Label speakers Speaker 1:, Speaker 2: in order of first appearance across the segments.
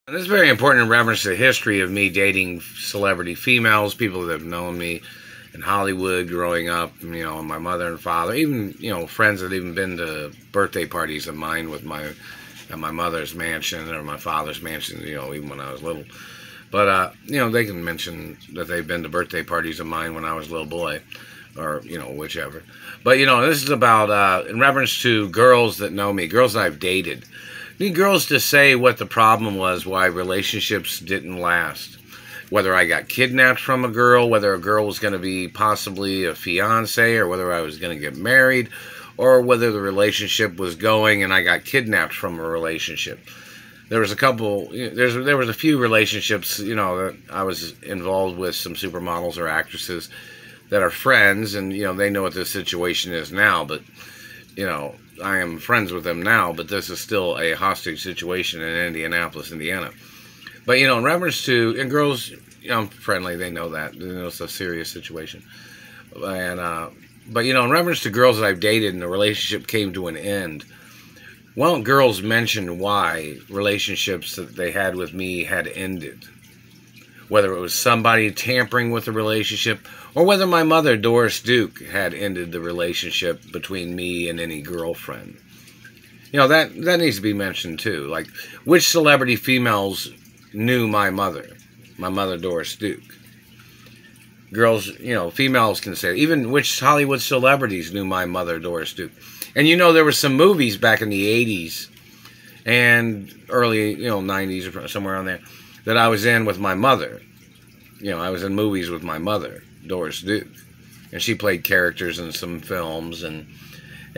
Speaker 1: And this is very important in reference to the history of me dating celebrity females, people that have known me in Hollywood growing up, my mother and father, even, friends that even been to birthday parties of mine at my mother's mansion or my father's mansion, even when I was little. But, they can mention that they've been to birthday parties of mine when I was a little boy or, whichever. But, this is about, in reference to girls that know me, girls that I've dated. I need girls to say what the problem was, why relationships didn't last. Whether I got kidnapped from a girl, whether a girl was going to be possibly a fiance, or whether I was going to get married, or whether the relationship was going and I got kidnapped from a relationship. There was a few relationships, that I was involved with some supermodels or actresses that are friends, and, they know what this situation is now, but, I am friends with them now, but this is still a hostage situation in Indianapolis, Indiana. But, in reference to, and girls, I'm friendly, they know that. They know it's a serious situation. And, but, in reference to girls that I've dated and the relationship came to an end, why don't girls mention why relationships that they had with me had ended? Whether it was somebody tampering with the relationship, or whether my mother, Doris Duke, had ended the relationship between me and any girlfriend. That needs to be mentioned too. Like, which celebrity females knew my mother, Doris Duke? Girls, females can say, even which Hollywood celebrities knew my mother, Doris Duke. And there were some movies back in the 80s and early, 90s or somewhere around there that I was in with my mother. I was in movies with my mother, Doris Duke. And she played characters in some films, and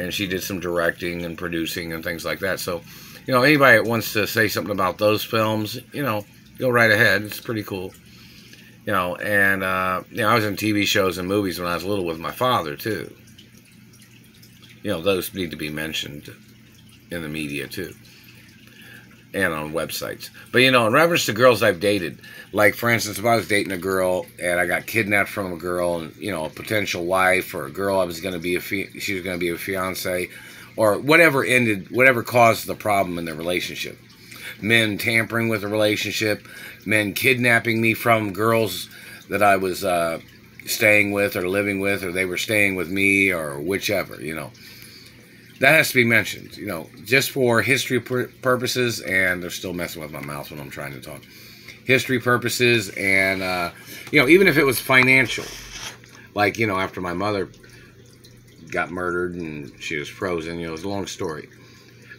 Speaker 1: she did some directing and producing and things like that. So, anybody that wants to say something about those films, go right ahead. It's pretty cool. And, I was in TV shows and movies when I was little with my father, too. Those need to be mentioned in the media, too. And on websites. But, in reference to girls I've dated, like, for instance, if I was dating a girl and I got kidnapped from a girl and, a potential wife, or a girl I was going to be she was going to be a fiance, or whatever caused the problem in the relationship. Men tampering with a relationship, men kidnapping me from girls that I was staying with or living with, or they were staying with me, or whichever, That has to be mentioned, just for history purposes, and they're still messing with my mouth when I'm trying to talk. History purposes, and, even if it was financial. Like, after my mother got murdered and she was frozen, it was a long story.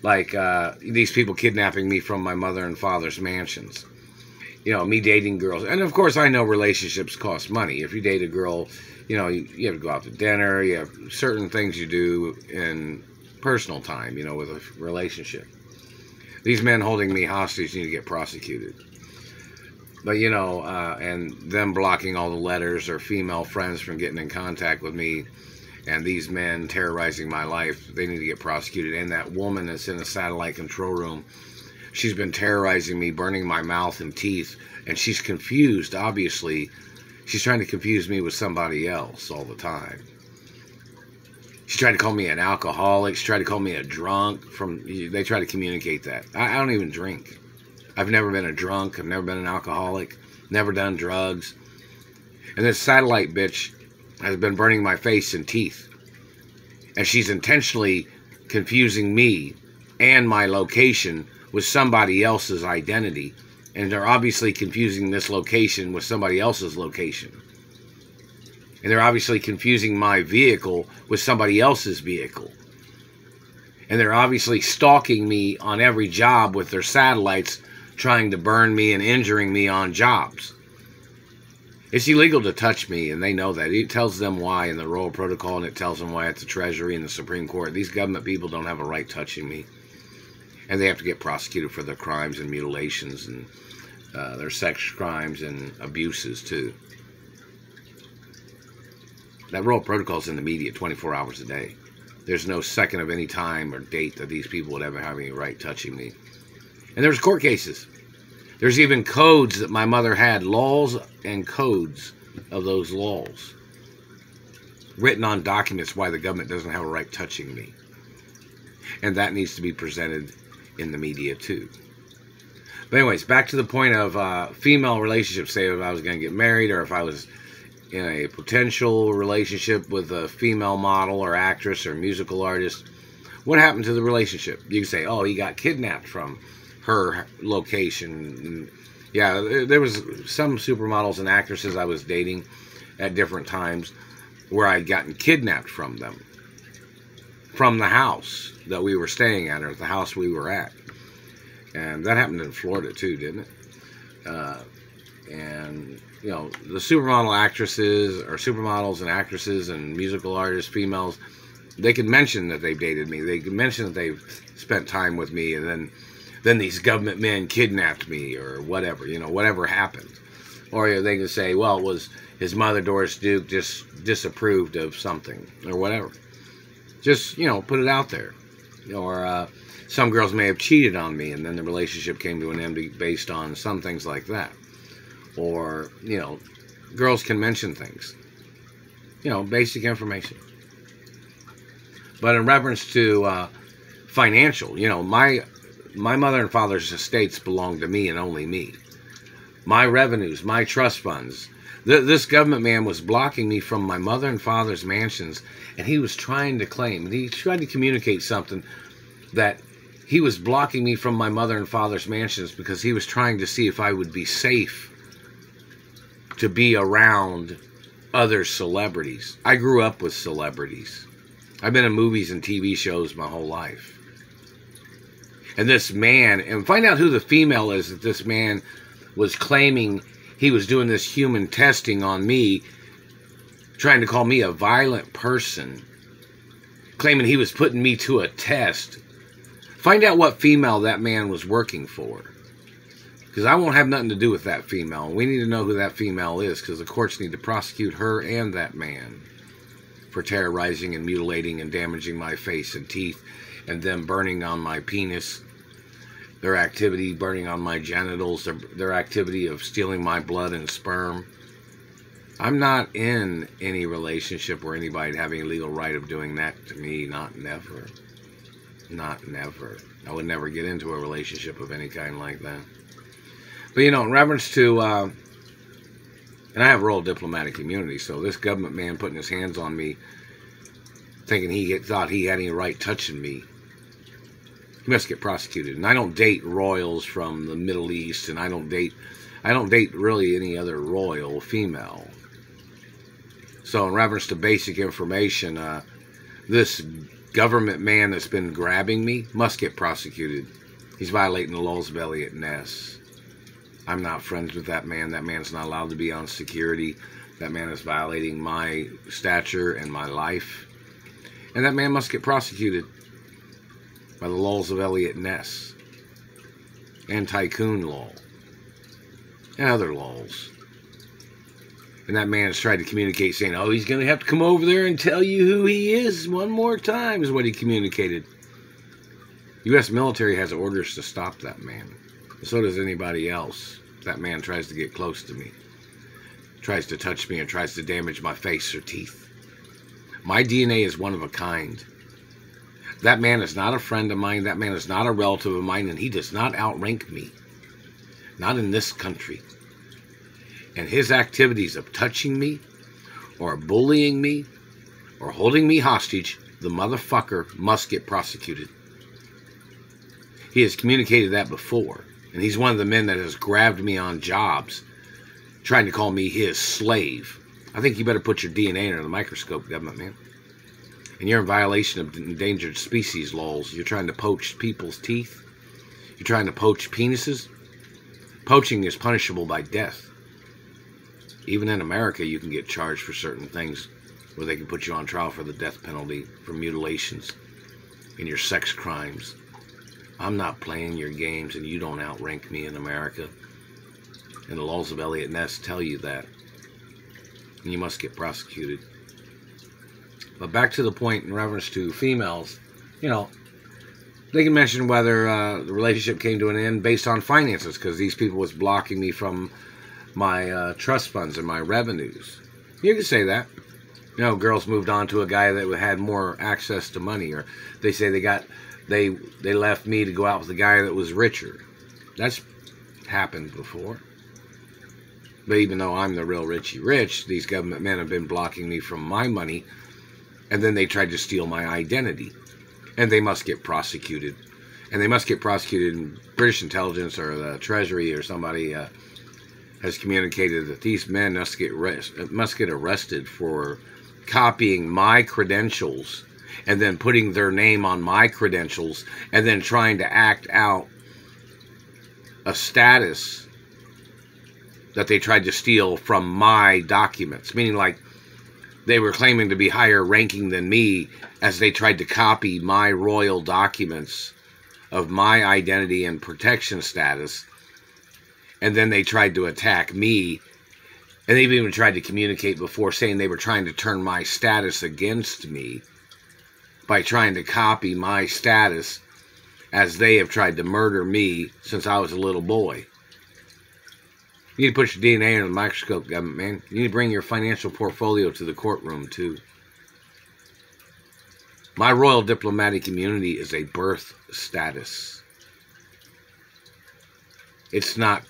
Speaker 1: Like, these people kidnapping me from my mother and father's mansions. Me dating girls. And, of course, I know relationships cost money. If you date a girl, you have to go out to dinner. You have certain things you do in personal time, with a relationship. These men holding me hostage need to get prosecuted. But, and them blocking all the letters or female friends from getting in contact with me, and these men terrorizing my life, they need to get prosecuted. And that woman that's in the satellite control room, she's been terrorizing me, burning my mouth and teeth, and she's confused, obviously. She's trying to confuse me with somebody else all the time. She tried to call me an alcoholic. She tried to call me a drunk. They try to communicate that. I don't even drink. I've never been a drunk. I've never been an alcoholic. Never done drugs. And this satellite bitch has been burning my face and teeth. And she's intentionally confusing me and my location with somebody else's identity. And they're obviously confusing this location with somebody else's location. And they're obviously confusing my vehicle with somebody else's vehicle. And they're obviously stalking me on every job with their satellites, trying to burn me and injuring me on jobs. It's illegal to touch me, and they know that. It tells them why in the Royal Protocol, and it tells them why at the Treasury and the Supreme Court. These government people don't have a right touching me. And they have to get prosecuted for their crimes and mutilations and their sex crimes and abuses, too. That Royal Protocol is in the media 24 hours a day. There's no second of any time or date that these people would ever have any right touching me. And there's court cases. There's even codes that my mother had, laws and codes of those laws, written on documents why the government doesn't have a right touching me. And that needs to be presented in the media too. But anyways, back to the point of female relationships. Say if I was going to get married, or if I was in a potential relationship with a female model or actress or musical artist, what happened to the relationship? You can say, oh, he got kidnapped from her location. And yeah, there was some supermodels and actresses I was dating at different times where I'd gotten kidnapped from them, from the house that we were staying at, or the house we were at. And that happened in Florida too, didn't it? And you know, the supermodel actresses, or supermodels and actresses and musical artists, females, they could mention that they've dated me. They could mention that they've spent time with me, and then these government men kidnapped me, or whatever, you know, whatever happened. Or they could say, well, it was his mother, Doris Duke, just disapproved of something, or whatever. Just, you know, put it out there. Or some girls may have cheated on me, and then the relationship came to an end based on some things like that. Or, you know, girls can mention things. You know, basic information. But in reference to financial, you know, my mother and father's estates belong to me and only me. My revenues, my trust funds. This government man was blocking me from my mother and father's mansions, and he was trying to claim, and he tried to communicate something, that he was blocking me from my mother and father's mansions because he was trying to see if I would be safe to be around other celebrities. I grew up with celebrities. I've been in movies and TV shows my whole life. And this man, and find out who the female is that this man was claiming he was doing this human testing on me, trying to call me a violent person, claiming he was putting me to a test. Find out what female that man was working for. Because I won't have nothing to do with that female. We need to know who that female is, because the courts need to prosecute her and that man for terrorizing and mutilating and damaging my face and teeth, and them burning on my penis, their activity burning on my genitals, their activity of stealing my blood and sperm. I'm not in any relationship where anybody'd have any legal right of doing that to me. Not never. Not never. I would never get into a relationship of any kind like that. But, you know, in reference to, and I have rural diplomatic immunity, so this government man putting his hands on me, thinking he thought he had any right touching me, he must get prosecuted. And I don't date royals from the Middle East, and I don't date really any other royal female. So in reference to basic information, this government man that's been grabbing me must get prosecuted. He's violating the laws of Eliot Ness. I'm not friends with that man. That man's not allowed to be on security. That man is violating my stature and my life. And that man must get prosecuted by the laws of Eliot Ness and tycoon law and other laws. And that man has tried to communicate saying, oh, he's going to have to come over there and tell you who he is one more time, is what he communicated. U.S. military has orders to stop that man. So does anybody else. That man tries to get close to me, tries to touch me, and tries to damage my face or teeth. My DNA is one of a kind. That man is not a friend of mine. That man is not a relative of mine, and he does not outrank me. Not in this country. And his activities of touching me, or bullying me, or holding me hostage, the motherfucker must get prosecuted. He has communicated that before. And he's one of the men that has grabbed me on jobs, trying to call me his slave. I think you better put your DNA under the microscope, government man. And you're in violation of endangered species laws. You're trying to poach people's teeth. You're trying to poach penises. Poaching is punishable by death. Even in America, you can get charged for certain things where they can put you on trial for the death penalty for mutilations and your sex crimes. I'm not playing your games, and you don't outrank me in America. And the laws of Eliot Ness tell you that. And you must get prosecuted. But back to the point in reference to females, you know, they can mention whether the relationship came to an end based on finances, because these people was blocking me from my trust funds and my revenues. You can say that. You know, girls moved on to a guy that had more access to money, or they say they left me to go out with a guy that was richer. That's happened before. But even though I'm the real Richie Rich, these government men have been blocking me from my money, and then they tried to steal my identity. And they must get prosecuted. And they must get prosecuted, in British intelligence or the Treasury or somebody has communicated that these men must get arrested for copying my credentials and then putting their name on my credentials and then trying to act out a status that they tried to steal from my documents. Meaning, like, they were claiming to be higher ranking than me as they tried to copy my royal documents of my identity and protection status. And then they tried to attack me. And they've even tried to communicate before, saying they were trying to turn my status against me by trying to copy my status as they have tried to murder me since I was a little boy. You need to put your DNA under the microscope, government man. You need to bring your financial portfolio to the courtroom, too. My royal diplomatic immunity is a birth status. It's not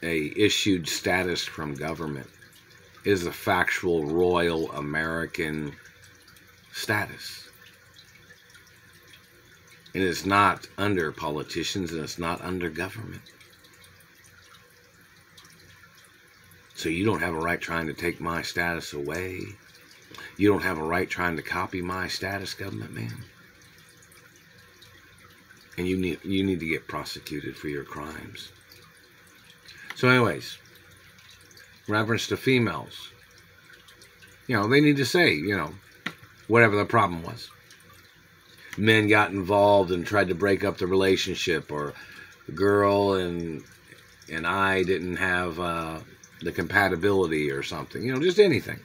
Speaker 1: a issued status from government. It is a factual royal American status. It is not under politicians, and it's not under government. So you don't have a right trying to take my status away. You don't have a right trying to copy my status, government man. And you need to get prosecuted for your crimes. So anyways, reference to females. You know, they need to say, you know, whatever the problem was. Men got involved and tried to break up the relationship, or the girl and I didn't have the compatibility or something. You know, just anything.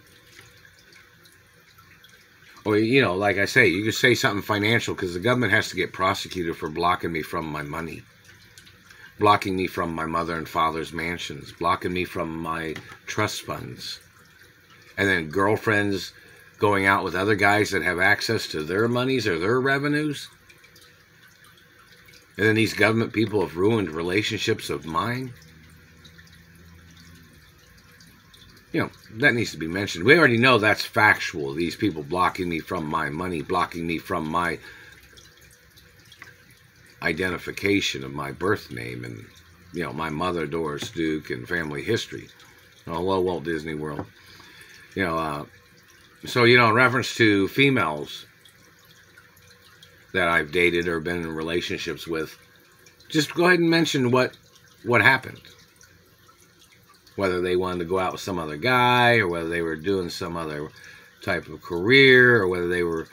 Speaker 1: Or, you know, like I say, you could say something financial, because the government has to get prosecuted for blocking me from my money. Blocking me from my mother and father's mansions. Blocking me from my trust funds. And then girlfriends going out with other guys that have access to their monies or their revenues. And then these government people have ruined relationships of mine. You know, that needs to be mentioned. We already know that's factual. These people blocking me from my money, blocking me from my identification of my birth name and, you know, my mother, Doris Duke, and family history. Hello, Walt Disney World. You know, so, you know, in reference to females that I've dated or been in relationships with, just go ahead and mention what happened. Whether they wanted to go out with some other guy, or whether they were doing some other type of career, or whether they were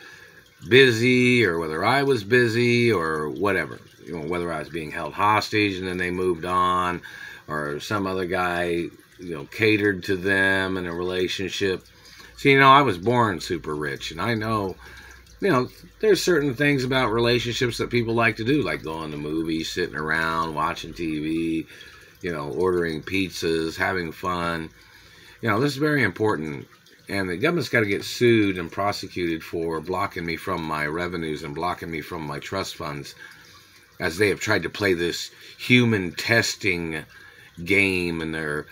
Speaker 1: busy, or whether I was busy, or whatever. You know, whether I was being held hostage and then they moved on, or some other guy, you know, catered to them in a relationship. See, you know, I was born super rich, and I know, you know, there's certain things about relationships that people like to do, like going to movies, sitting around, watching TV, you know, ordering pizzas, having fun. You know, this is very important. And the government's got to get sued and prosecuted for blocking me from my revenues and blocking me from my trust funds, as they have tried to play this human testing game and their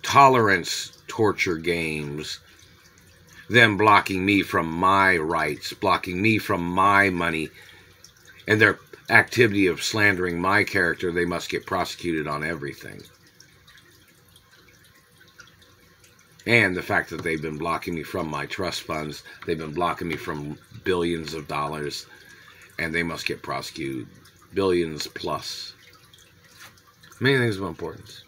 Speaker 1: tolerance torture games. Them blocking me from my rights, blocking me from my money, and their activity of slandering my character. They must get prosecuted on everything. And the fact that they've been blocking me from my trust funds, they've been blocking me from billions of dollars, and they must get prosecuted. Billions plus. Many things of importance.